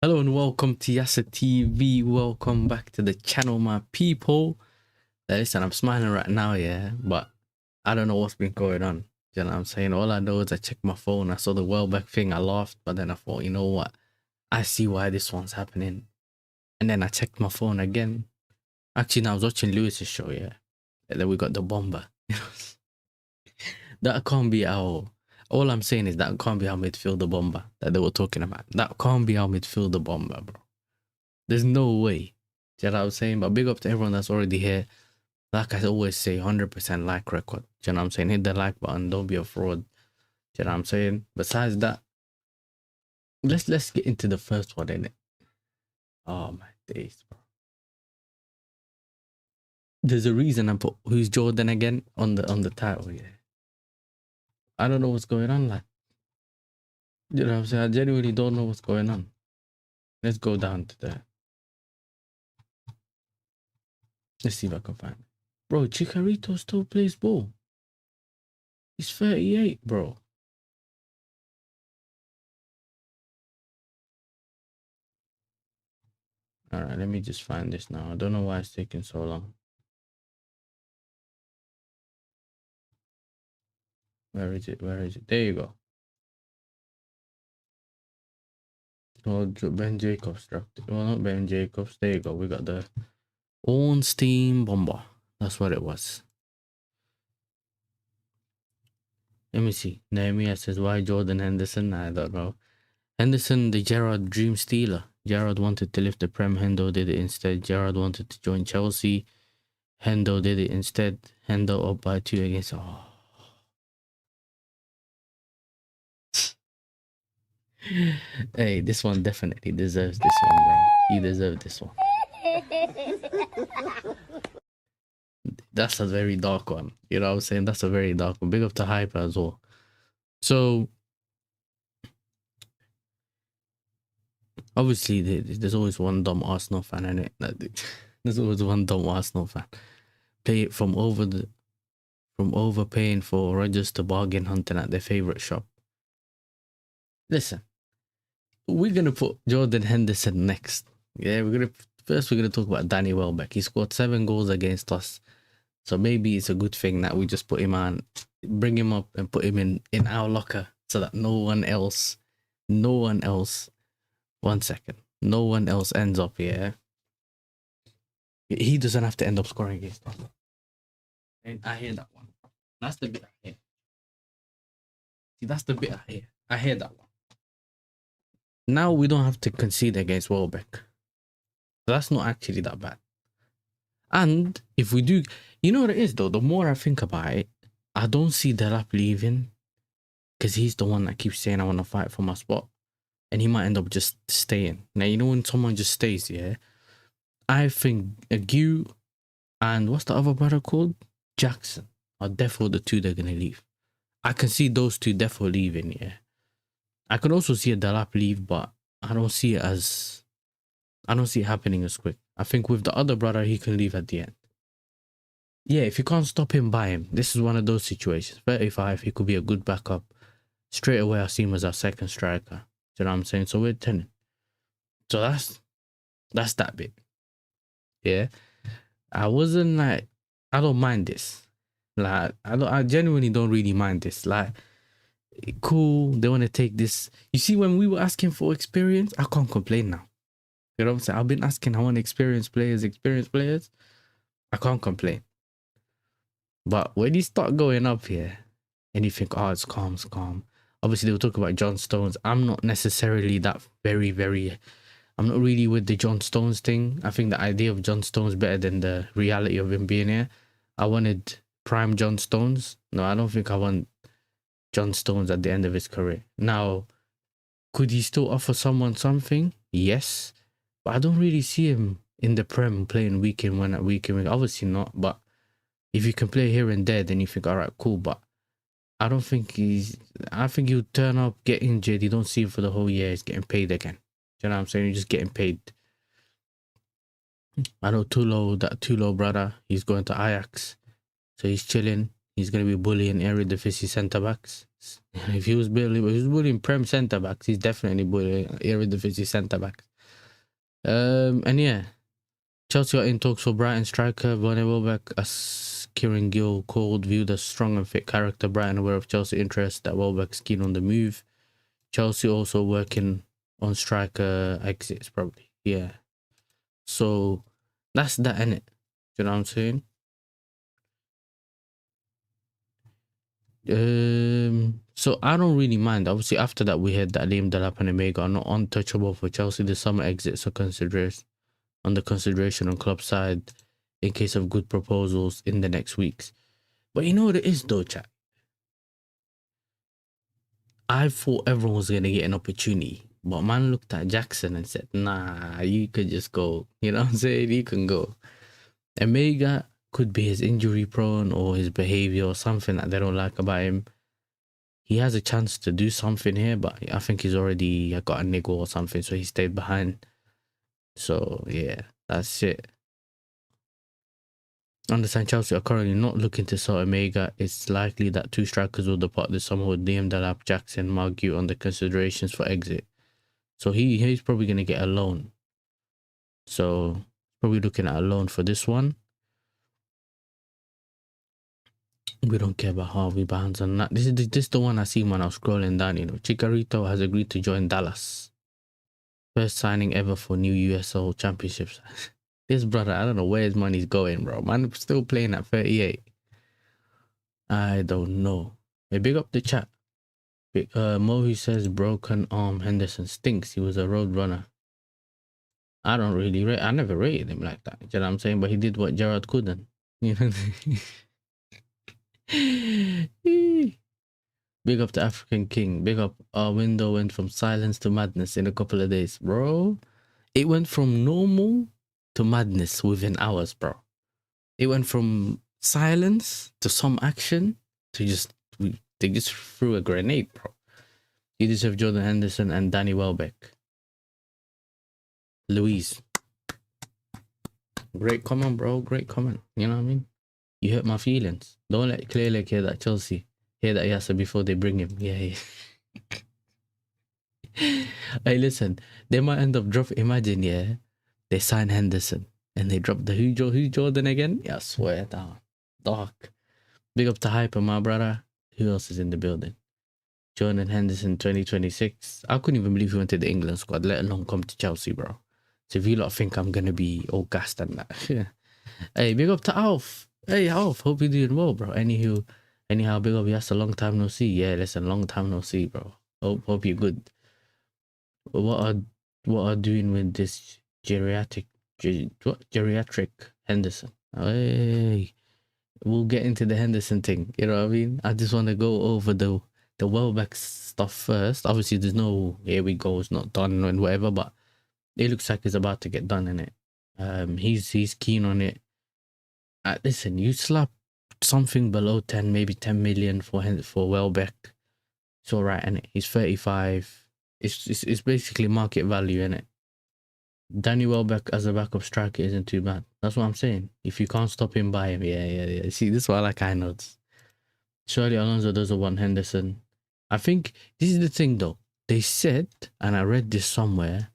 Hello and welcome to Yasser TV. Welcome back to the channel, my people. Listen, I'm smiling right now, yeah, but I don't know what's been going on. You know what I'm saying? All I know is I checked my phone, I saw the Welbeck thing, I laughed, but then I thought, you know what? I see why this one's happening. And then I checked my phone again. Actually, now I was watching Lewis's show, yeah. And then we got the bomber. That can't be our. All I'm saying is that can't be our midfielder bomber that they were talking about. That can't be our midfielder bomber, bro. There's no way. Do you know what I'm saying? But big up to everyone that's already here. Like I always say, 100% like record. Do you know what I'm saying? Hit the like button. Don't be a fraud. Do you know what I'm saying? Besides that, let's get into the first one, innit? Oh my days, bro. There's a reason I put who's Jordan again on the title, yeah. I don't know what's going on, like. You know what I'm saying? I genuinely don't know what's going on. Let's go down to the. Let's see if I can find it. Bro, Chicharito still plays ball. He's 38, bro. All right, let me just find this now. I don't know why it's taking so long. Where is it? Where is it? There you go. Oh, Ben Jacobs dropped it. Well, not Ben Jacobs. There you go. We got the Ornstein Bomber. That's what it was. Let me see. Nehemiah says, why Jordan Henderson? I don't know. Henderson, the Gerrard dream stealer. Gerrard wanted to lift the Prem. Hendo did it instead. Gerrard wanted to join Chelsea. Hendo did it instead. Hendo up by 2 against. Oh. Hey, this one definitely deserves this one, bro. You deserve this one. That's a very dark one. You know what I'm saying? That's a very dark one. Big up to Hyper as well. So, obviously, there's always one dumb Arsenal fan in it. There's always one dumb Arsenal fan. Pay it from overpaying for Rodgers to bargain hunting at their favorite shop. Listen, we're gonna put Jordan Henderson next. Yeah, we're gonna talk about Danny Welbeck. He scored 7 goals against us. So maybe it's a good thing that we just put him on, bring him up and put him in our locker so that no one else, one second, no one else ends up here. He doesn't have to end up scoring against us. And I hear that one. That's the bit I hear. See, that's the bit I hear. I hear that one. Now we don't have to concede against Welbeck. That's not actually that bad. And if we do, you know what it is though? The more I think about it, I don't see Delap leaving because he's the one that keeps saying I want to fight for my spot. And he might end up just staying. Now, you know when someone just stays, yeah? I think Ague and what's the other brother called? Jackson are definitely the two they're going to leave. I can see those two definitely leaving, yeah. I can also see a Delap leave, but I don't see it happening as quick. I think with the other brother, he can leave at the end. Yeah, if you can't stop him, buy him. This is one of those situations. 35, he could be a good backup. Straight away, I see him as our second striker. You know what I'm saying? So we're 10. So that's that bit. Yeah. I wasn't like, I don't mind this. Like, I genuinely don't really mind this. Like, cool, they want to take this. You see, when we were asking for experience, I can't complain now. You know what I'm saying? I've been asking, I want experienced players. I can't complain. But when you start going up here and you think, oh, it's calm. Obviously, they were talking about John Stones. I'm not necessarily that I'm not really with the John Stones thing. I think the idea of John Stones better than the reality of him being here. I wanted prime John Stones. No, I don't think I want John Stones at the end of his career. Now, could he still offer someone something? Yes. But I don't really see him in the Prem playing week in, week. Obviously not, but if you can play here and there, then you think, all right, cool. But I don't think I think he'll turn up, get injured. You don't see him for the whole year. He's getting paid again. Do you know what I'm saying? You're just getting paid. I know Tulo brother, he's going to Ajax. So he's chilling. He's going to be bullying Eredivisie centre-backs. If he was bullying Prem centre-backs, he's definitely bullying Eredivisie centre-backs. And yeah, Chelsea are in talks for Brighton striker Welbeck, as Kieran Gill called, viewed as strong and fit character. Brighton aware of Chelsea interest that Welbeck's keen on the move. Chelsea also working on striker exits probably. Yeah. So that's that, innit? You know what I'm saying? So I don't really mind. Obviously, after that, we heard that Liam Delap and Omega are not untouchable for Chelsea. The summer exits are considered under consideration on club side in case of good proposals in the next weeks. But you know what it is though, chat? I thought everyone was gonna get an opportunity, but man looked at Jackson and said, "Nah, you could just go." You know what I'm saying? You can go. Omega could be his injury prone or his behavior or something that they don't like about him. He has a chance to do something here, but I think he's already got a niggle or something, so he stayed behind. So yeah, that's it. Understand Chelsea are currently not looking to sell Omega. It's likely that two strikers will depart this summer with Liam Delap, Jackson, Margue on the considerations for exit. So he's probably going to get a loan. So probably looking at a loan for this one. We don't care about Harvey Barnes and that. This is the one I see when I was scrolling down. You know, Chicharito has agreed to join Dallas. First signing ever for new USL Championships. This brother, I don't know where his money's going, bro. Man, still playing at 38. I don't know. Hey, big up the chat. Mohi says broken arm Henderson stinks. He was a road runner. I don't really rate. I never rated him like that. You know what I'm saying? But he did what Gerrard couldn't. You know. Big up the African King. Big up. Our window went from silence to madness in a couple of days, bro. It went from normal to madness within hours, bro. It went from silence to some action to they just threw a grenade, bro. You deserve Jordan Henderson and Danny Welbeck. Louise. Great comment, bro. Great comment. You know what I mean? You hurt my feelings. Don't let Clearlake hear that Chelsea. Hear that Yasser before they bring him. Yeah. Hey, listen. They might end up dropping. Imagine, yeah. They sign Henderson and they drop the who Jordan again? Yeah, I swear down. Dark. Big up to Hyper, my brother. Who else is in the building? Jordan Henderson 2026. I couldn't even believe he went to the England squad, let alone come to Chelsea, bro. So if you lot think I'm gonna be all gassed and that. Yeah. Hey, big up to Alf. Hey Alf, hope you're doing well, bro. Anyhow, big up, yes, a long time no see. Yeah, listen, long time no see, bro. Hope you're good. What are doing with this geriatric Henderson? Hey, we'll get into the Henderson thing. You know what I mean? I just want to go over the Welbeck stuff first. Obviously, there's no here we go, it's not done and whatever, but it looks like it's about to get done in it. He's keen on it. Listen, you slap something below 10, maybe 10 million for Welbeck. It's all right, and he's 35. It's basically market value, innit? Danny Welbeck as a backup striker isn't too bad. That's what I'm saying. If you can't stop him, buy him. Yeah. See, this is what I like. I notes. Surely Alonso doesn't want Henderson. I think this is the thing, though. They said, and I read this somewhere.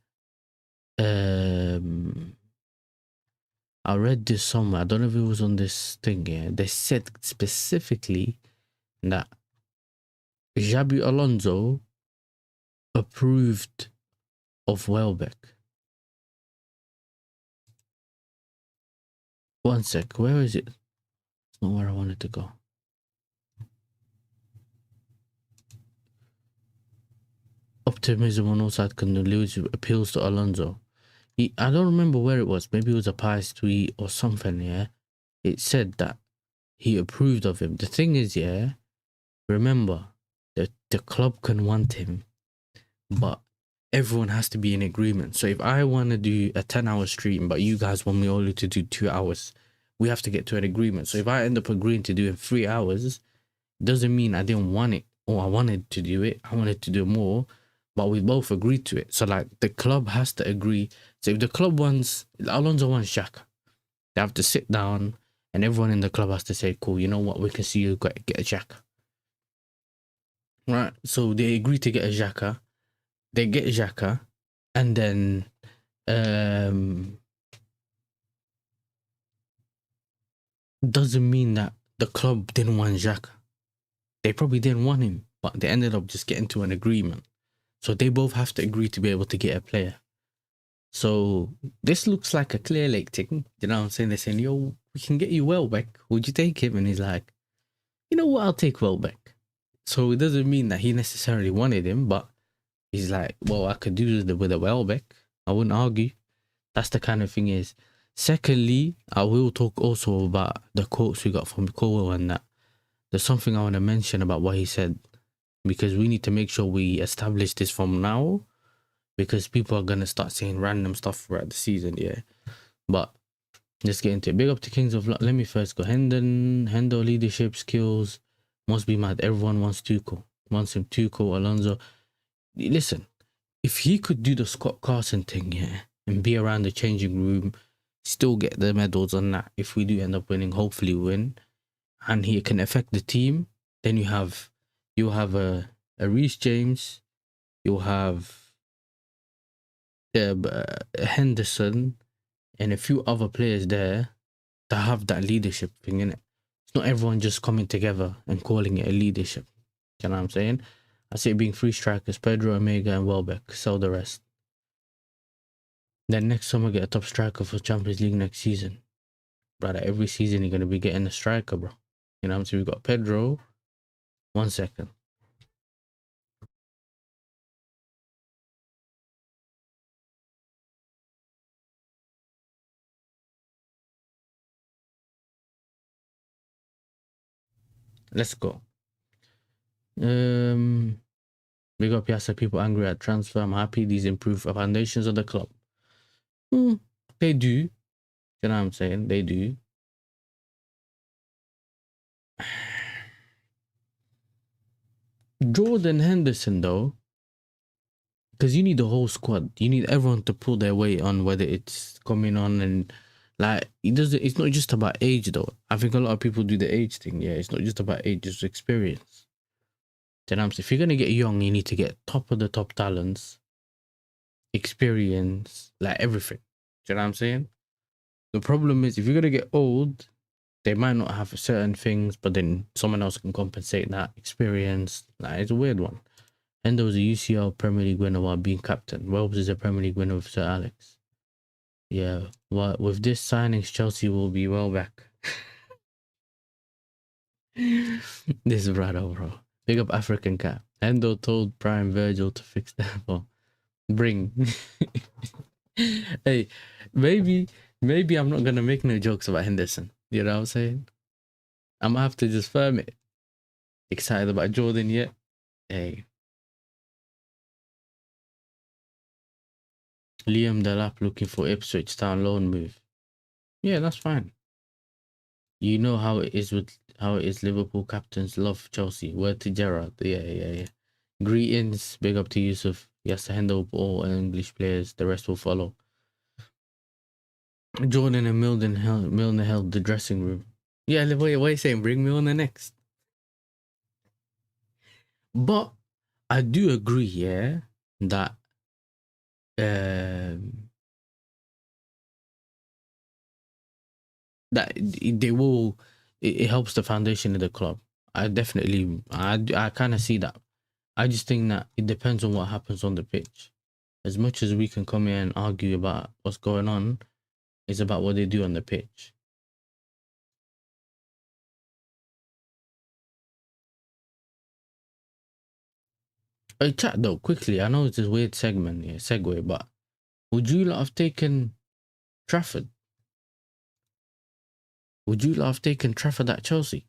I read this somewhere. I don't know if it was on this thing here. They said specifically that Xabi Alonso approved of Welbeck. One sec. Where is it? It's not where I wanted to go. Optimism on all sides can lose appeals to Alonso. I don't remember where it was. Maybe it was a Pies tweet or something, yeah? It said that he approved of him. The thing is, yeah, remember, the club can want him, but everyone has to be in agreement. So if I want to do a 10-hour stream, but you guys want me only to do 2 hours, we have to get to an agreement. So if I end up agreeing to do it in 3 hours, doesn't mean I didn't want it or I wanted to do it. I wanted to do more, but we both agreed to it. So like the club has to agree. So if the club wants, Alonso wants Xhaka, they have to sit down and everyone in the club has to say, cool, you know what, we can see you get a Xhaka. Right, so they agree to get a Xhaka. They get Xhaka, and then doesn't mean that the club didn't want Xhaka. They probably didn't want him, but they ended up just getting to an agreement. So they both have to agree to be able to get a player. So this looks like a Clear Lake thing. You know what I'm saying? They're saying, yo, we can get you Welbeck. Would you take him? And he's like, you know what? I'll take Welbeck. So it doesn't mean that he necessarily wanted him, but he's like, well, I could do this with a Welbeck. I wouldn't argue. That's the kind of thing is. Secondly, I will talk also about the quotes we got from Cole and that. There's something I want to mention about what he said, because we need to make sure we establish this from now, because people are going to start saying random stuff throughout the season, yeah. But let's get into it. Big up to Kings of Luck. Let me first go. Hendo leadership skills must be mad. Everyone wants Tuchel. Wants him Tuchel, Alonso. Listen, if he could do the Scott Carson thing, yeah, and be around the changing room, still get the medals on that. If we do end up winning, hopefully win, and he can affect the team, then you have a Reece James, you'll have Henderson, and a few other players there that have that leadership thing in it. It's not everyone just coming together and calling it a leadership. You know what I'm saying? I see it being three strikers: Pedro, Omega, and Welbeck. Sell the rest. Then next summer, get a top striker for Champions League next season. Brother, every season you're going to be getting a striker, bro. You know what I'm saying? We've got Pedro. 1 second. Let's go. Big up Yasser. People angry at transfer. I'm happy these improve the foundations of the club. They do. You know what I'm saying? They do. Jordan Henderson, though, because you need the whole squad. You need everyone to pull their weight on, whether it's coming on and like it's not just about age though. I think a lot of people do the age thing. Yeah, it's not just about age, it's experience. Then I'm saying, if you're gonna get young, you need to get top of the top talents, experience, like everything. Do you know what I'm saying? The problem is if you're gonna get old, they might not have certain things, but then someone else can compensate that experience. Like it's a weird one. Endo was a UCL Premier League winner while being captain. Welbs is a Premier League winner with Sir Alex. Yeah, well, with this signings, Chelsea will be well back. This brother, bro. Big up African Cat. Endo told Prime Virgil to fix that. Oh, bring. Hey, maybe I'm not gonna make no jokes about Henderson. You know what I'm saying? I'm gonna have to just firm it. Excited about Jordan yet? Hey. Liam Delap looking for Ipswich Town loan move. Yeah, that's fine. You know how it is Liverpool captains love Chelsea. Word to Gerrard. Yeah. Greetings. Big up to Yusuf. Yes, handle all English players. The rest will follow. Jordan and Milner held the dressing room. Yeah, what are you saying? Bring Milner next. But I do agree, yeah, that that they will. It helps the foundation of the club. I kind of see that. I just think that it depends on what happens on the pitch. As much as we can come here and argue about what's going on, it's about what they do on the pitch. Hey, chat though, quickly. I know it's this weird segue, but would you lot have taken Trafford? Would you lot have taken Trafford at Chelsea?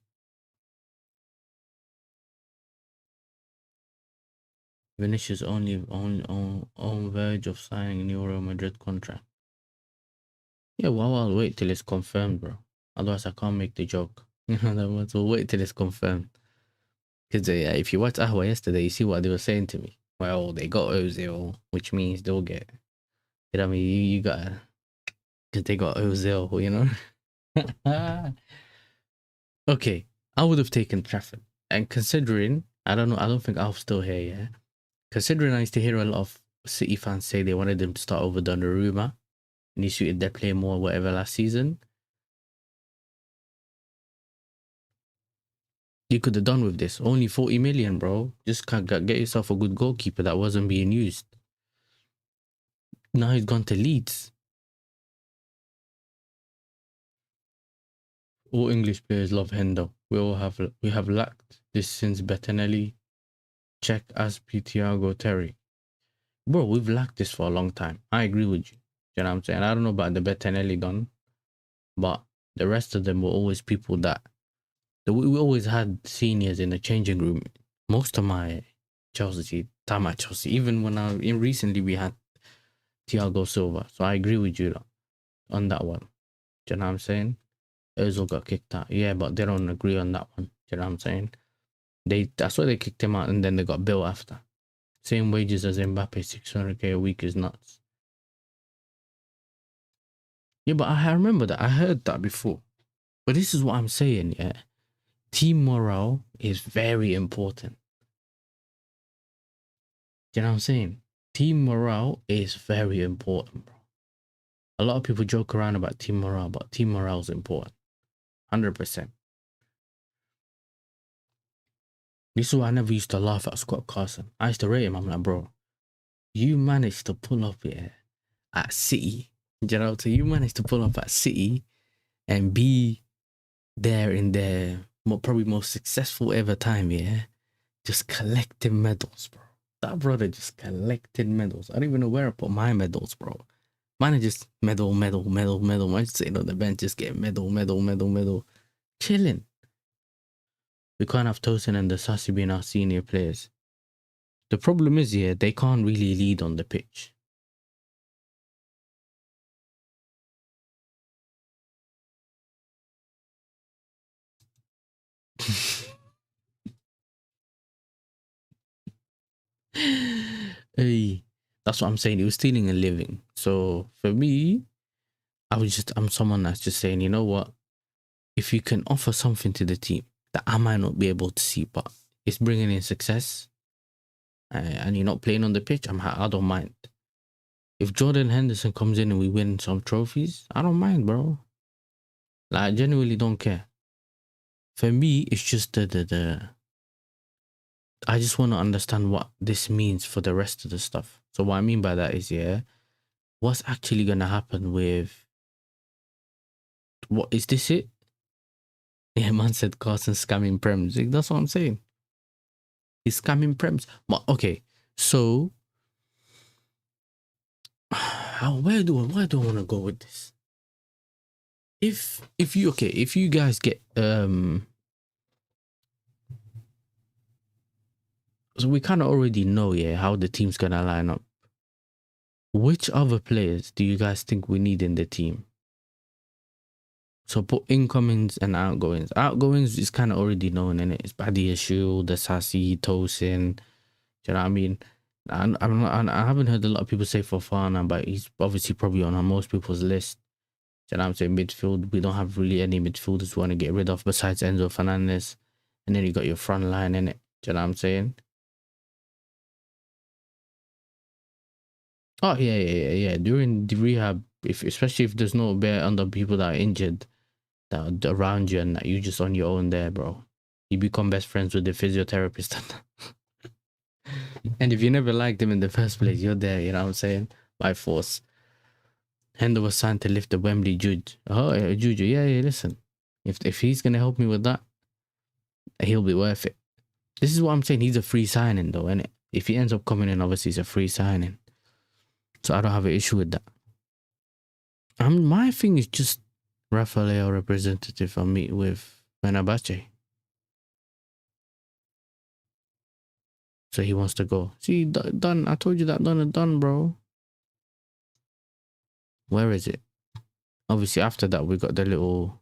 Vinicius only on verge of signing a new Real Madrid contract. Yeah, well, I'll wait till it's confirmed, bro. Otherwise, I can't make the joke. You know, we'll wait till it's confirmed. Because if you watch Ahwa yesterday, you see what they were saying to me. Well, they got Ozil, which means they'll get. You know what I mean? You got, because they got Ozil, you know? Okay, I would have taken Trafford. And considering, I don't know, I don't think Alf's still here, yeah? Considering I used to hear a lot of City fans say they wanted him to start over Donnarumma and he suited their play more, whatever, last season. You could have done with this. Only 40 million, bro. Just can't get yourself a good goalkeeper that wasn't being used. Now he's gone to Leeds. All English players love Hendo. We have lacked this since Bettinelli, Czech, Aspi, Thiago, Terry. Bro, we've lacked this for a long time. I agree with you. You know what I'm saying? I don't know about the Bettinelli done, but the rest of them were always people that we always had seniors in the changing room. Most of my time at Chelsea, even when recently we had Thiago Silva. So I agree with you on that one. Do you know what I'm saying? Ozil got kicked out. Yeah, but they don't agree on that one. Do you know what I'm saying? That's why they kicked him out and then they got Bill after. Same wages as Mbappe, 600k a week is nuts. Yeah, but I remember that. I heard that before. But this is what I'm saying, yeah. Team morale is very important. Do you know what I'm saying? Team morale is very important, bro. A lot of people joke around about team morale, but team morale is important. 100%. This is why I never used to laugh at Scott Carson. I used to rate him. I'm like, bro, you managed to pull up here at City. You know, so you managed to pull up at City and be there in their probably most successful ever time, yeah? Just collecting medals, bro. That brother just collected medals. I don't even know where I put my medals, bro. Mine are just medal. I'm just sitting on the bench, just getting medal. Chilling. We can't have Tosin and the Sassy being our senior players. The problem is, yeah, they can't really lead on the pitch. Hey, that's what I'm saying. He was stealing a living. So for me, I'm someone that's just saying, you know what? If you can offer something to the team that I might not be able to see, but it's bringing in success, and you're not playing on the pitch, I don't mind. If Jordan Henderson comes in and we win some trophies, I don't mind, bro. Like, I genuinely don't care. For me, it's just I just want to understand what this means for the rest of the stuff. So what I mean by that is, yeah, what's actually going to happen with... What is this it? Yeah, man said Carson scamming Prems. Like, that's what I'm saying. He's scamming Prems. But okay, so where do I want to go with this? If you guys get so we kind of already know, yeah, how the team's gonna line up. Which other players do you guys think we need in the team? So put incomings and outgoings. Outgoings is kind of already known, innit? It's Badiashile, the Sassy, Tosin. Do you know what I mean? I haven't heard a lot of people say Fofana, but he's obviously probably on most people's list. Do you know what I'm saying? Midfield, we don't have really any midfielders we want to get rid of besides Enzo Fernandez. And then you got your front line, innit? Do you know what I'm saying? Oh, yeah. During the rehab, especially if there's no bear under people that are injured that are around you and that you just on your own there, bro. You become best friends with the physiotherapist. And if you never liked him in the first place, you're there, you know what I'm saying? By force. Hendo was signed to lift the Wembley Jude. Oh, Juju, yeah, listen. If he's going to help me with that, he'll be worth it. This is what I'm saying. He's a free signing, though, innit? If he ends up coming in, obviously, it's a free signing. So I don't have an issue with that. My thing is just Rafael representative I meet with Fenerbahce. So he wants to go. See, done. I told you that done, bro. Where is it? Obviously, after that, we got the little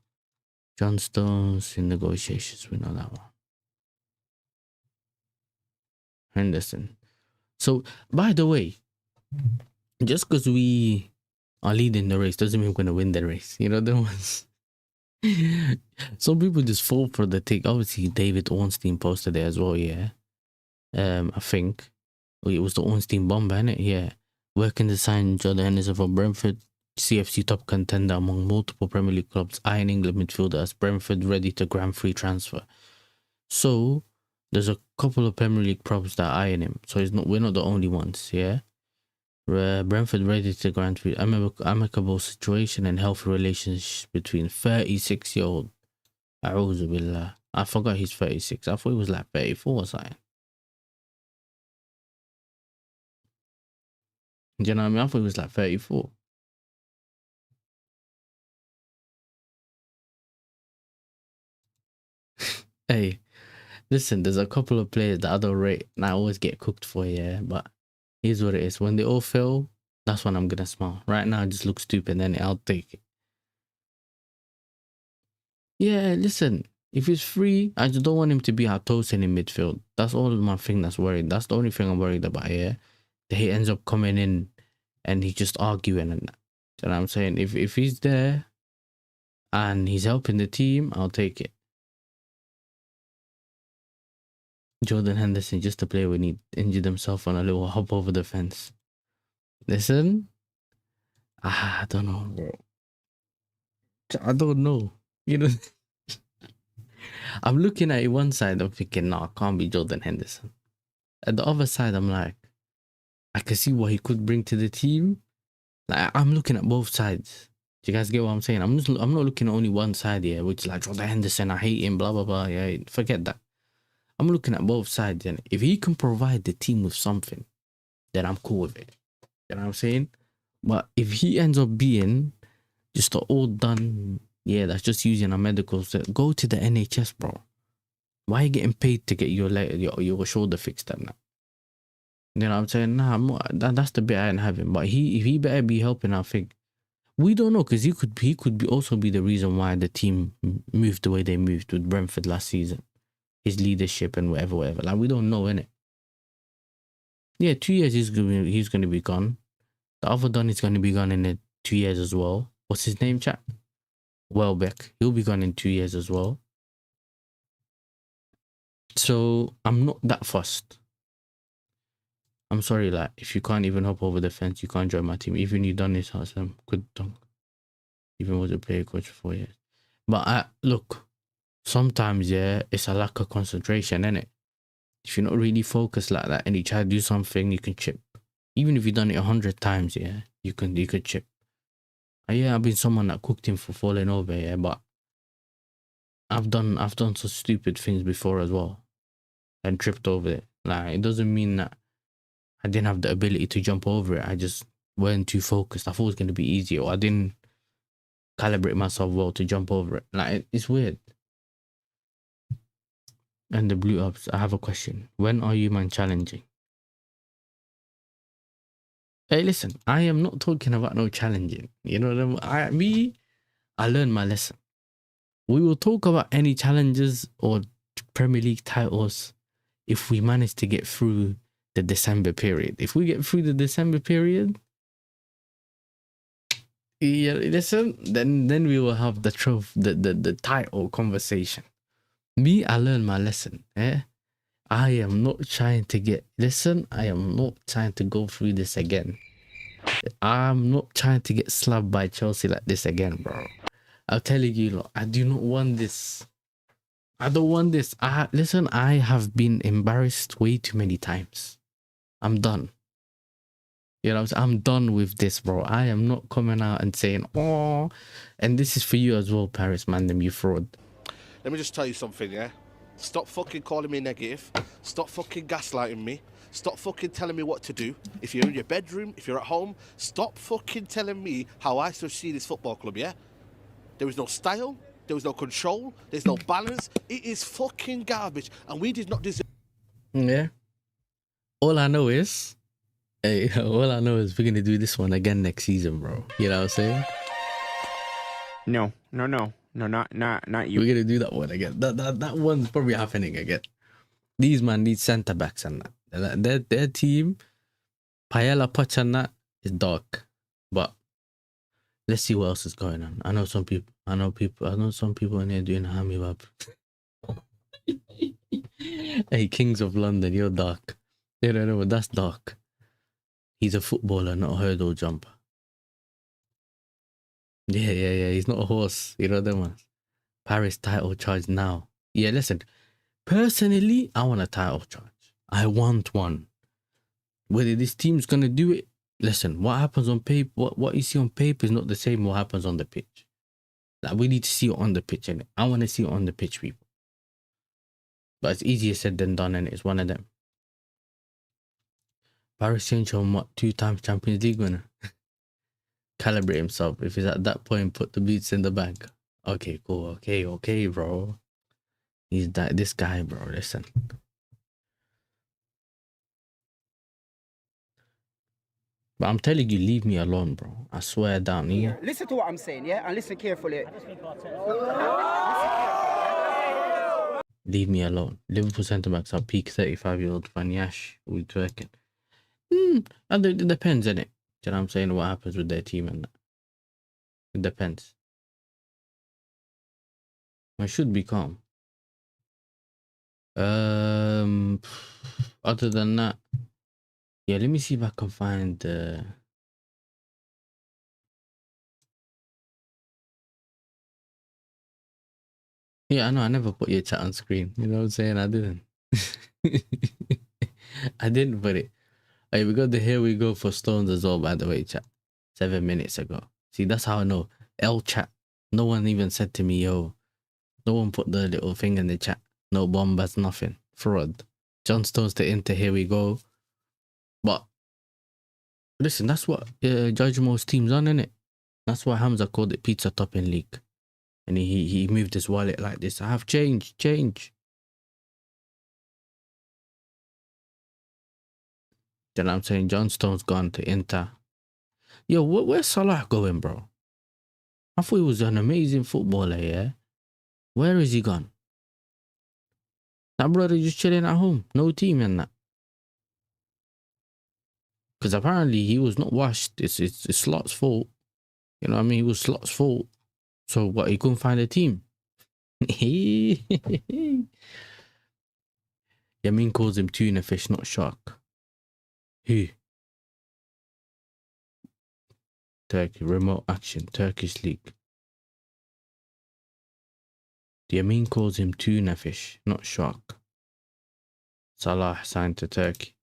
John Stones in negotiations. We know that one. Henderson. So, by the way, just because we are leading the race doesn't mean we're going to win the race. You know, there was... Some people just fall for the take. Obviously, David Ornstein posted it as well, yeah. I think. Oh, it was the Ornstein bomber, innit? Yeah. Working to sign Jordan Henderson from Brentford, CFC top contender among multiple Premier League clubs, eyeing England midfielder as Brentford ready to grant free transfer. So there's a couple of Premier League clubs that are eyeing him. So we're not the only ones, yeah. Brentford ready to grant free amicable situation and healthy relations between 36-year-old. A'udhu billah. I forgot he's 36. I thought he was like 34 or something. Do you know what I mean? I thought he was like 34. Hey, listen, there's a couple of players that I don't rate and I always get cooked for, yeah, but here's what it is. When they all fail, that's when I'm gonna smile. Right now, it just looks stupid, then I'll take it. Yeah, listen, if he's free, I just don't want him to be our toasting in midfield. That's all my thing that's worried. That's the only thing I'm worried about, yeah. That he ends up coming in and he's just arguing and that. You know what I'm saying? If he's there and he's helping the team, I'll take it. Jordan Henderson, just to play when he injured himself on a little hop over the fence. Listen, I don't know, bro. I don't know. You know, I'm looking at it one side, I'm thinking, no, it can't be Jordan Henderson. At the other side, I'm like, I can see what he could bring to the team. Like, I'm looking at both sides. Do you guys get what I'm saying? I'm not looking at only one side here, which is like Jordan Henderson, I hate him, blah, blah, blah. Yeah, forget that. I'm looking at both sides, and if he can provide the team with something, then I'm cool with it. You know what I'm saying? But if he ends up being just an all done, yeah, that's just using a medical set, go to the NHS, bro. Why are you getting paid to get your shoulder fixed and that? You know what I'm saying? Nah, that's the bit I ain't having. But he better be helping, I think. We don't know, because he could also be the reason why the team moved the way they moved with Brentford last season. His leadership and whatever. Like, we don't know, innit? Yeah, 2 years he's gonna be gone. The other Don is gonna be gone in 2 years as well. What's his name, chap? Welbeck. He'll be gone in 2 years as well. So I'm not that fussed. I'm sorry, like, if you can't even hop over the fence, you can't join my team. Even you done this, awesome. Good dunk. Even was a player coach for 4 years. But look, sometimes, yeah, it's a lack of concentration, innit? If you're not really focused like that and you try to do something, you can chip. Even if you've done it 100 times, yeah, you could chip. And yeah, I've been someone that cooked him for falling over, yeah, but I've done some stupid things before as well and tripped over it. Like, it doesn't mean that I didn't have the ability to jump over it. I just weren't too focused. I thought it was going to be easier, or I didn't calibrate myself well to jump over it. Like, it's weird. And the blue ups, I have a question. When are you man challenging? Hey, listen, I am not talking about no challenging. You know what I mean? I learned my lesson. We will talk about any challenges or Premier League titles if we manage to get through the December period. If we get through the December period, yeah, listen, then we will have the title conversation. Me, I learned my lesson. I am not trying to I am not trying to go through this again. I'm not trying to get slapped by Chelsea like this again, bro. I'm telling you, look, I do not want this. I don't want this. Listen, I have been embarrassed way too many times. I'm done. You know, I'm done with this, bro. I am not coming out and saying, oh, and this is for you as well, Paris Mandem, you fraud. Let me just tell you something, yeah? Stop fucking calling me negative. Stop fucking gaslighting me. Stop fucking telling me what to do. If you're in your bedroom, if you're at home, stop fucking telling me how I should see this football club, yeah? There is no style. There was no control. There's no balance. It is fucking garbage. And we did not deserve... Yeah. All I know is we're going to do this one again next season, bro. You know what I'm saying? No, not you. We're going to do that one again. That one's probably happening again. These man need centre backs and that. Their team, Paella Poch and that is dark. But let's see what else is going on. I know some people in here doing hammy wab. Hey, Kings of London, you're dark. No, that's dark. He's a footballer, not a hurdle jumper. Yeah. He's not a horse. You know them ones. Paris title charge now. Yeah, listen. Personally, I want a title charge. I want one. Whether this team's gonna do it, listen. What happens on paper, what you see on paper is not the same. What happens on the pitch? Like we need to see it on the pitch, and I want to see it on the pitch, people. But it's easier said than done, and it's one of them. Paris Saint-Germain, what 2 times Champions League winner? Calibrate himself. If he's at that point, put the beats in the bag. Okay, cool. Okay, bro. He's that this guy, bro. Listen. But I'm telling you, leave me alone, bro. I swear down here. Listen to what I'm saying, yeah? And listen carefully. Leave me alone. Liverpool centre-backs are peak 35-year-old Fanyash with twerking. And it depends, innit? Do you know what I'm saying? What happens with their team and that. It depends. I should be calm. Other than that, yeah, let me see if I can find yeah, I know I never put your chat on screen. You know what I'm saying? I didn't. I didn't put it. Hey, we got the here we go for Stones as well, by the way, chat. 7 minutes ago. See, that's how I know. L chat. No one even said to me, yo. No one put the little thing in the chat. No bombas, nothing. Fraud. John Stones to Inter, here we go. But listen, that's what Judge Mo's team's on, innit? That's why Hamza called it Pizza Topping League. And he moved his wallet like this. I have change. Do you know what I'm saying? John Stone's gone to Inter. Yo, where's Salah going, bro? I thought he was an amazing footballer, yeah? Where is he gone? That brother just chilling at home. No team in that. Because apparently he was not washed. It's Slot's fault. You know what I mean? It was Slot's fault. So what, he couldn't find a team? Yamin calls him tuna fish, not shark. Who? Turkey, remote action, Turkish league. Yamin calls him tuna fish, not shark. Salah signed to Turkey.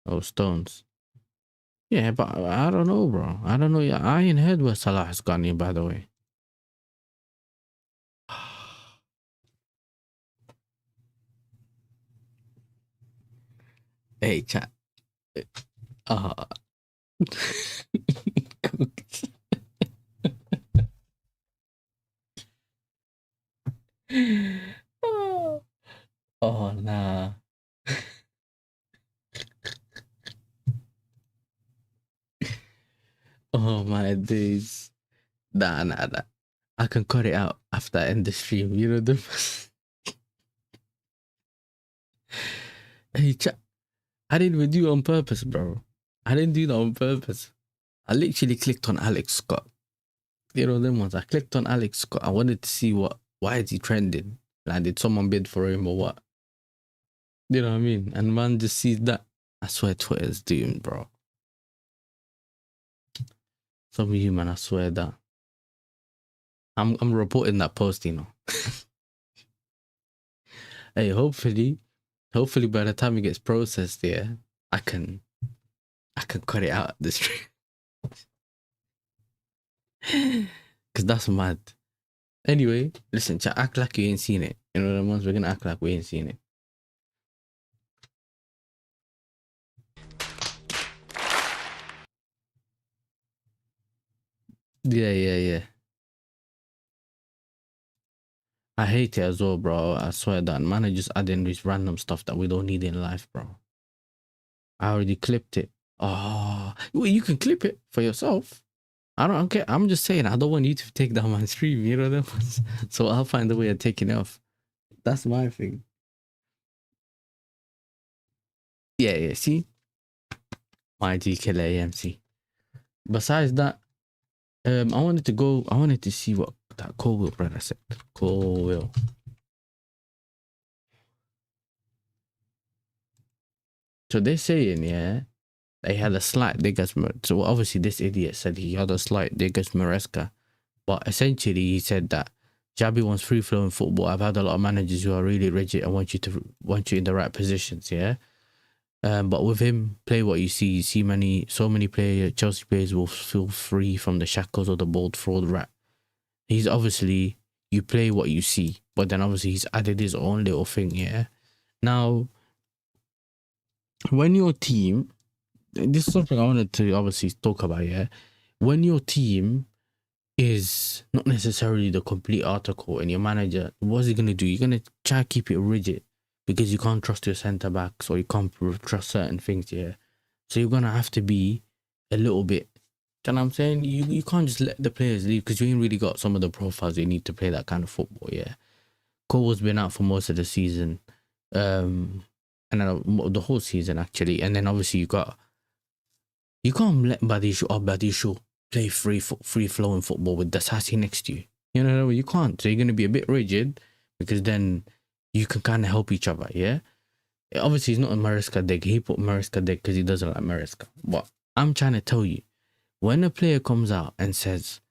Oh, Stones. Yeah, but I don't know, bro. I don't know. I ain't heard where Salah has gone in, by the way. Hey, chat. Oh, nah. Oh, my days. Nah. I can cut it out after I end the stream. You know the. Hey, chat. I didn't even do it on purpose, bro. I didn't do that on purpose. I literally clicked on Alex Scott. You know them ones. I clicked on Alex Scott. I wanted to see why is he trending? Like, did someone bid for him or what? You know what I mean? And man just sees that. I swear Twitter's doomed, bro. Some of you, man, I swear that. I'm reporting that post, you know. Hey, hopefully by the time it gets processed, yeah, I can cut it out the stream. Cause that's mad. Anyway, listen, chat, act like you ain't seen it. You know the ones we're gonna act like we ain't seen it. Yeah. I hate it as well, bro. I swear that man are just adding this random stuff that we don't need in life, bro. I already clipped it. Oh, well, you can clip it for yourself. I don't care. I'm just saying, I don't want you to take down my stream. You know that? So I'll find a way of taking it off. That's my thing. Yeah. See, my killer AMC. Besides that, I wanted to see what that Colville brother said. Colville. So they're saying, yeah, they had a slight dig at so obviously this idiot said he had a slight dig at Maresca, but essentially he said that Xabi wants free flowing football. I've had a lot of managers who are really rigid and want you in the right positions, yeah. But with him, play what you see. You see so many Chelsea players will feel free from the shackles of the bold fraud rat. He's obviously, you play what you see, but then obviously he's added his own little thing, yeah. Now, when your team, this is something I wanted to obviously talk about, yeah. When your team is not necessarily the complete article and your manager, what's he going to do? You're going to try to keep it rigid because you can't trust your centre backs or you can't trust certain things, yeah. So you're going to have to be a little bit, you know what I'm saying? You can't just let the players leave because you ain't really got some of the profiles you need to play that kind of football, yeah. Cole's been out for most of the season, and the whole season actually, and then obviously you can't let Badishu play free flowing football with the sassy next to you. You know, you can't. So you're going to be a bit rigid because then you can kind of help each other, yeah? Obviously, he's not a Maresca dig. He put Maresca dig because he doesn't like Maresca. But I'm trying to tell you, when a player comes out and says,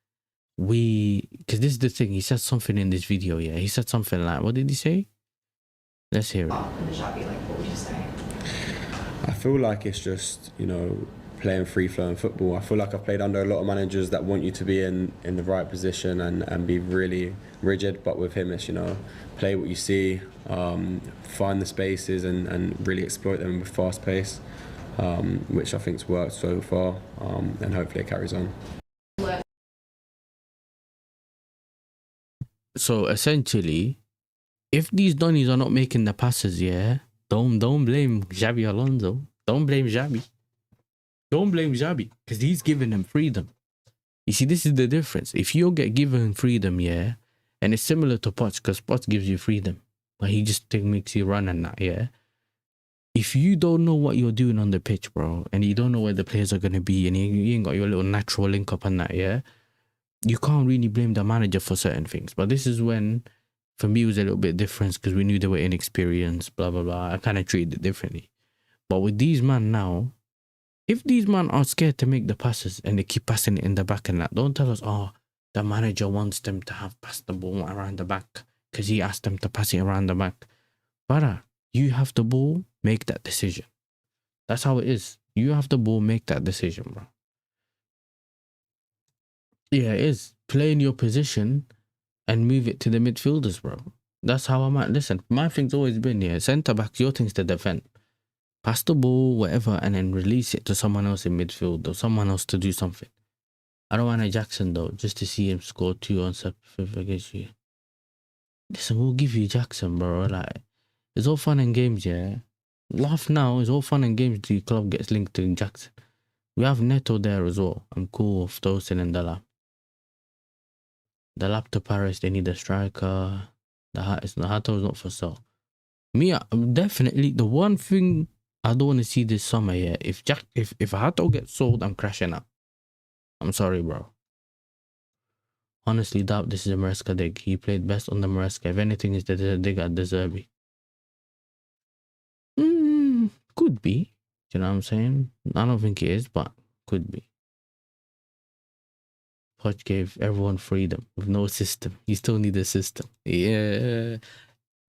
because this is the thing, he said something in this video, yeah? He said something like, what did he say? Let's hear it. What would you say? I feel like it's just, playing free-flowing football. I feel like I've played under a lot of managers that want you to be in the right position and be really rigid, but with him it's, play what you see, find the spaces and really exploit them with fast pace, which I think's worked so far, and hopefully it carries on. So essentially, if these Donnies are not making the passes, yeah, don't blame Xabi Alonso. Don't blame Xabi. Don't blame Xabi because he's giving them freedom. You see, this is the difference. If you get given freedom, yeah, and it's similar to Poch because Poch gives you freedom, but he just makes you run and that, yeah. If you don't know what you're doing on the pitch, bro, and you don't know where the players are going to be and you ain't got your little natural link up and that, yeah, you can't really blame the manager for certain things. But this is when, for me, it was a little bit different because we knew they were inexperienced, blah, blah, blah. I kind of treated it differently. But with these men now, if these men are scared to make the passes and they keep passing it in the back and that, don't tell us, oh, the manager wants them to have passed the ball around the back because he asked them to pass it around the back. Brother, you have the ball, make that decision. That's how it is. You have the ball, make that decision, bro. Yeah, it is. Play in your position and move it to the midfielders, bro. That's how I'm at. Listen, my thing's always been, yeah, centre-backs, your thing's to defend. Pass the ball, whatever, and then release it to someone else in midfield or someone else to do something. I don't want a Jackson, though, just to see him score 2 on fifth against you. Listen, we'll give you Jackson, bro. Like, it's all fun and games, yeah? Laugh now, it's all fun and games. The club gets linked to Jackson. We have Neto there as well. I'm cool with Tosin and Delap. Delap to Paris, they need a striker. The Hato is not for sale. Me, definitely, the one thing I don't want to see this summer, yeah, if Hato gets sold, I'm crashing out. I'm sorry, bro. Honestly, doubt this is a Maresca dig. He played best on the Maresca. If anything, is the dig at De Zerbi. Could be. You know what I'm saying? I don't think it is, but could be. Poch gave everyone freedom with no system. You still need a system. Yeah.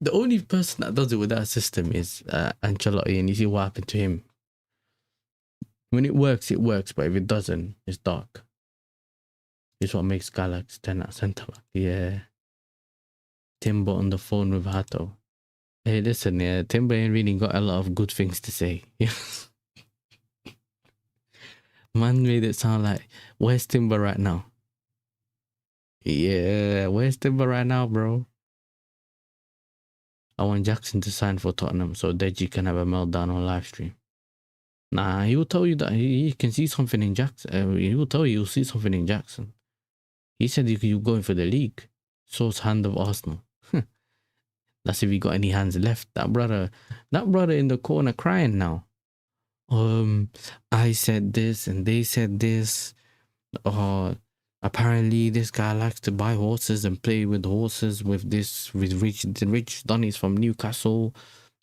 The only person that does it with that system is Ancelotti, and you see what happened to him. When it works, but if it doesn't, it's dark. It's what makes Galax 10 at centre back. Yeah. Timber on the phone with Hato. Hey, listen, yeah, Timber ain't really got a lot of good things to say. Man made it sound like, where's Timber right now? Yeah, where's Timber right now, bro? I want Jackson to sign for Tottenham so Deji can have a meltdown on live stream. Nah, he will tell you that he can see something in Jackson. He will tell you he'll see something in Jackson. He said you're going for the league. Source hand of Arsenal. That's if he got any hands left. That brother in the corner crying now. I said this and they said this. Apparently this guy likes to buy horses and play with horses with rich Donnies from Newcastle,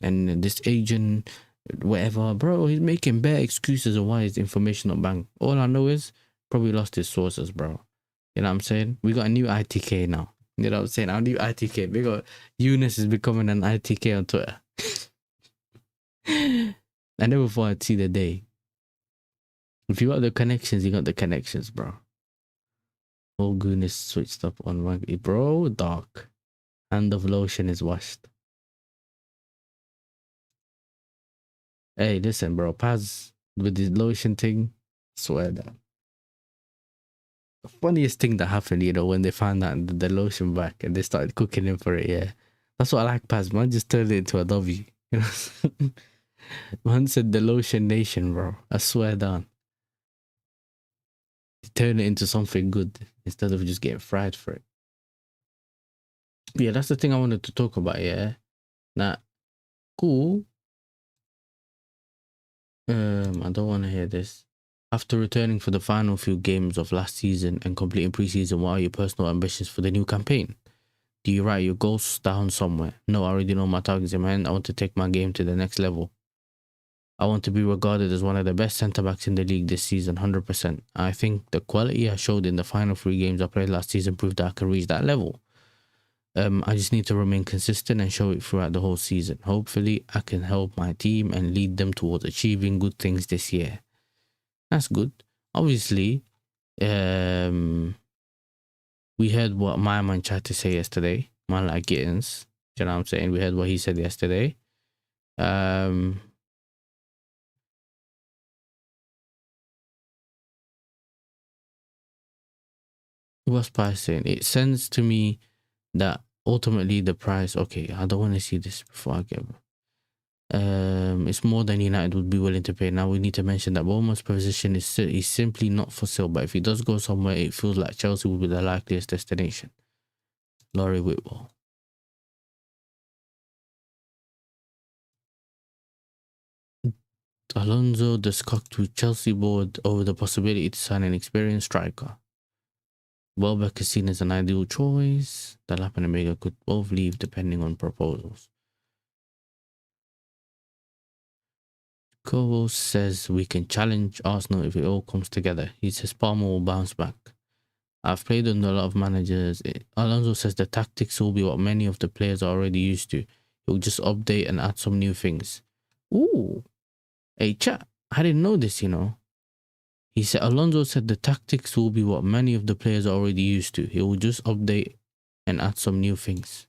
and this agent whatever, bro. He's making bare excuses of why his information not bang. All I know is probably lost his sources, bro. You know what I'm saying? We got a new ITK now. You know what I'm saying? Our new ITK. We got Eunice is becoming an ITK on Twitter. I never thought I'd see the day. If you got the connections, you got the connections, bro. All goodness switched up on rugby, bro. Dark. Hand of lotion is washed. Hey, listen, bro. Paz with the lotion thing. Swear that. The funniest thing that happened, you know, when they found out the lotion back and they started cooking him for it, yeah. That's what I like, Paz, man. Just turned it into a W. You know? Man said the lotion nation, bro. I swear down. Turn it into something good instead of just getting fried for it. Yeah, that's the thing I wanted to talk about, yeah. Now, cool. I don't want to hear this. After returning for the final few games of last season and completing preseason, what are your personal ambitions for the new campaign? Do you write your goals down somewhere? No, I already know my targets in mind. I want to take my game to the next level. I want to be regarded as one of the best centre-backs in the league this season, 100%. I think the quality I showed in the final 3 games I played last season proved that I can reach that level. I just need to remain consistent and show it throughout the whole season. Hopefully, I can help my team and lead them towards achieving good things this year. That's good. Obviously, we heard what my man tried to say yesterday. Man like Gittins. You know what I'm saying? We heard what he said yesterday. What's Pies saying? It sends to me that ultimately the price. Okay, I don't want to see this before I get. It's more than United would be willing to pay. Now we need to mention that Bournemouth's position is simply not for sale. But if he does go somewhere, it feels like Chelsea will be the likeliest destination. Laurie Whitwell. Alonso discussed with Chelsea board over the possibility to sign an experienced striker. Welbeck is seen as an ideal choice. Delap and Omega could both leave depending on proposals. Cole says we can challenge Arsenal if it all comes together. He says Palmer will bounce back. I've played under a lot of managers. Alonso says the tactics will be what many of the players are already used to. He'll just update and add some new things. Ooh. Hey, chat. I didn't know this, you know. He said Alonso said the tactics will be what many of the players are already used to. He will just update and add some new things.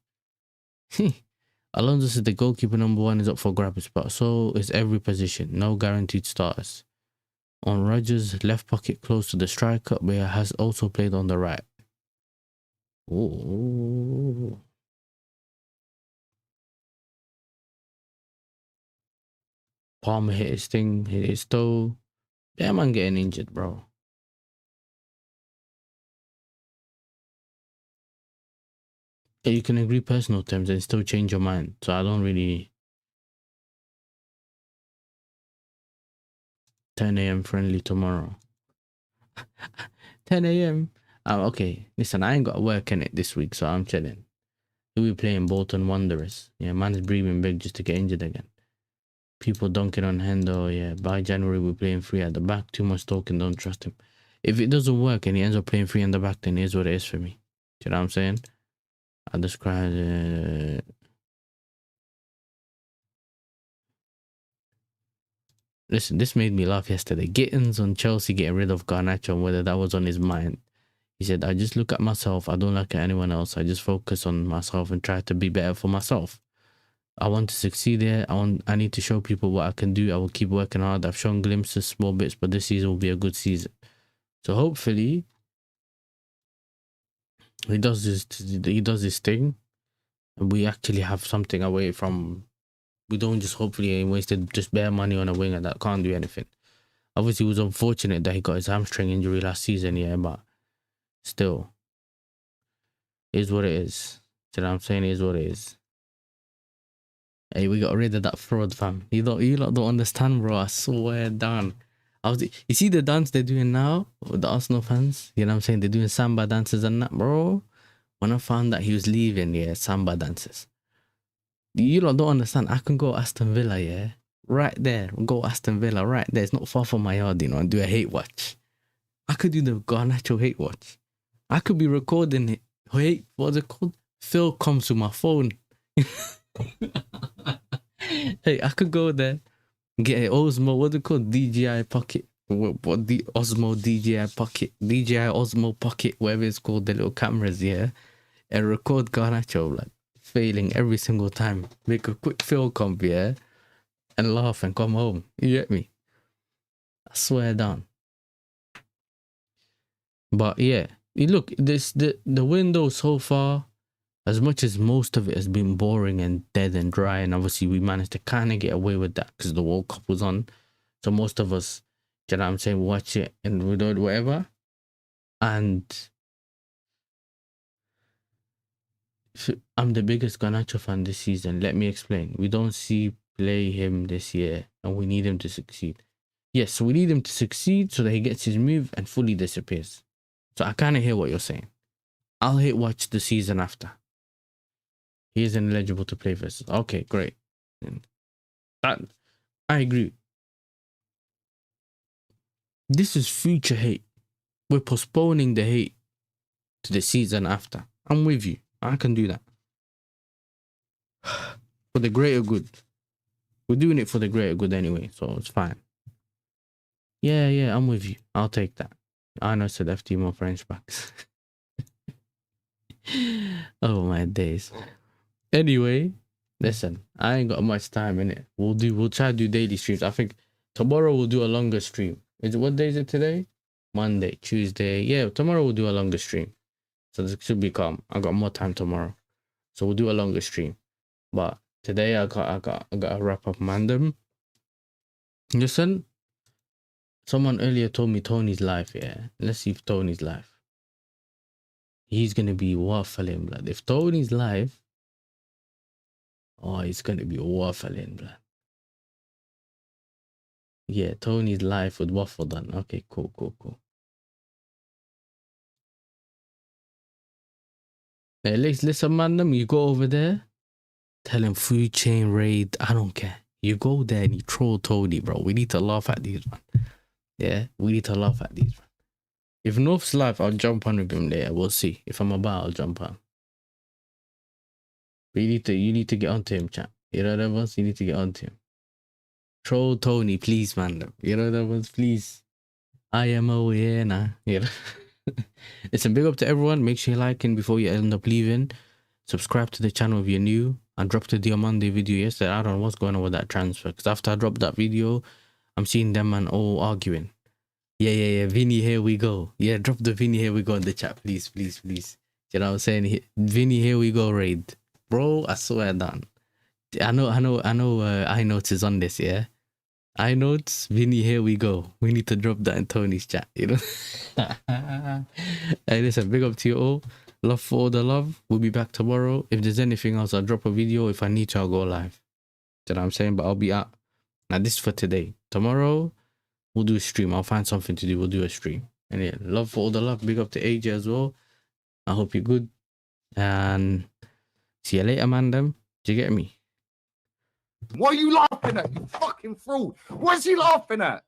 Alonso said the goalkeeper number 1 is up for grabs, but so is every position. No guaranteed starters. On Rodgers' left pocket close to the striker, but has also played on the right. Ooh. Palmer hit his thing, hit his toe. Yeah, man getting injured, bro. Yeah, you can agree personal terms and still change your mind. So I don't really... 10 a.m. friendly tomorrow. 10 a.m. Okay, listen, I ain't got work in it this week, so I'm chilling. We'll be playing Bolton Wanderers. Yeah, man is breathing big just to get injured again. People dunking on Hendo. Yeah, by January we're playing 3 at the back. Too much talking, don't trust him. If it doesn't work and he ends up playing 3 in the back, then it is what it is for me. Do you know what I'm saying? I describe... Listen, this made me laugh yesterday. Gittins on Chelsea getting rid of Garnacho and whether that was on his mind. He said, I just look at myself. I don't look at anyone else. I just focus on myself and try to be better for myself. I want to succeed here. I need to show people what I can do. I will keep working hard. I've shown glimpses, small bits, but this season will be a good season. So hopefully he does this thing and we actually have something away from... We don't just hopefully wasted just bare money on a winger that can't do anything. Obviously, it was unfortunate that he got his hamstring injury last season, yeah, but still, it is what it is. You know what I'm saying? It is what it is. Hey, we got rid of that fraud, fam. You lot don't understand, bro. I swear down. You see the dance they're doing now with the Arsenal fans? You know what I'm saying? They're doing samba dances and that, bro. When I found that he was leaving, yeah, samba dances. You lot don't understand. I can go Aston Villa, yeah, right there. Go Aston Villa right there. It's not far from my yard, you know, and do a hate watch. I could do the Garnacho hate watch. I could be recording it. Wait, what's it called? Phil comes to my phone. Hey, I could go there, get an Osmo, what's it called? DJI Pocket. What the Osmo DJI Pocket, DJI Osmo Pocket, whatever it's called, the little cameras, yeah, and record Garnacho like failing every single time. Make a quick Phil comp, yeah, and laugh and come home. You get me? I swear down. But yeah, you look, the window so far, as much as most of it has been boring and dead and dry, and obviously we managed to kind of get away with that because the World Cup was on. So most of us, you know what I'm saying, watch it and we do whatever. And I'm the biggest Garnacho fan this season. Let me explain. We don't see play him this year and we need him to succeed. Yes, so we need him to succeed so that he gets his move and fully disappears. So I kind of hear what you're saying. I'll hit watch the season after. He is ineligible to play versus. Okay, great. That I agree. This is future hate. We're postponing the hate to the season after. I'm with you. I can do that. For the greater good. We're doing it for the greater good anyway, so it's fine. Yeah, I'm with you. I'll take that. I know said FT more French backs. Oh my days. Anyway, listen, I ain't got much time in it. We'll try to do daily streams. I think tomorrow we'll do a longer stream. What day is it today? Monday, Tuesday. Yeah, tomorrow we'll do a longer stream. So this should be calm. I got more time tomorrow. So we'll do a longer stream. But today I got to wrap up Mandem. Listen, someone earlier told me Tony's life, yeah. Let's see if Tony's life. He's gonna be waffling, blood. If Tony's live, oh, he's gonna be waffling, blood. Yeah, Tony's live with waffle done. Okay, cool. Hey, listen, man, you go over there, tell him food chain raid. I don't care. You go there and you troll Tony, bro. We need to laugh at these, man. Yeah, we need to laugh at these, man. If North's live, I'll jump on with him there. We'll see. If I'm about, I'll jump on. But you need to get onto him, chat. You know what I mean? You need to get onto him. Troll Tony, please, man. You know what I mean? Please. IMO, yeah, nah. You know? Listen, big up to everyone. Make sure you're liking before you end up leaving. Subscribe to the channel if you're new. I dropped a Diamante video yesterday. I don't know what's going on with that transfer. Because after I dropped that video, I'm seeing them man all arguing. Yeah. Vinny, here we go. Yeah, drop the Vinny, here we go in the chat. Please. You know what I'm saying? Vinny, here we go raid. Bro, I swear down. I know I notes is on this, yeah? I notes, Vinny, here we go. We need to drop that in Tony's chat, you know? Hey, listen, big up to you all. Love for all the love. We'll be back tomorrow. If there's anything else, I'll drop a video. If I need to, I'll go live. You know what I'm saying? But I'll be out. Now, this is for today. Tomorrow, we'll do a stream. I'll find something to do. We'll do a stream. And yeah, love for all the love. Big up to AJ as well. I hope you're good. And see you later, man. Do you get me? What are you laughing at, you fucking fool? What's he laughing at?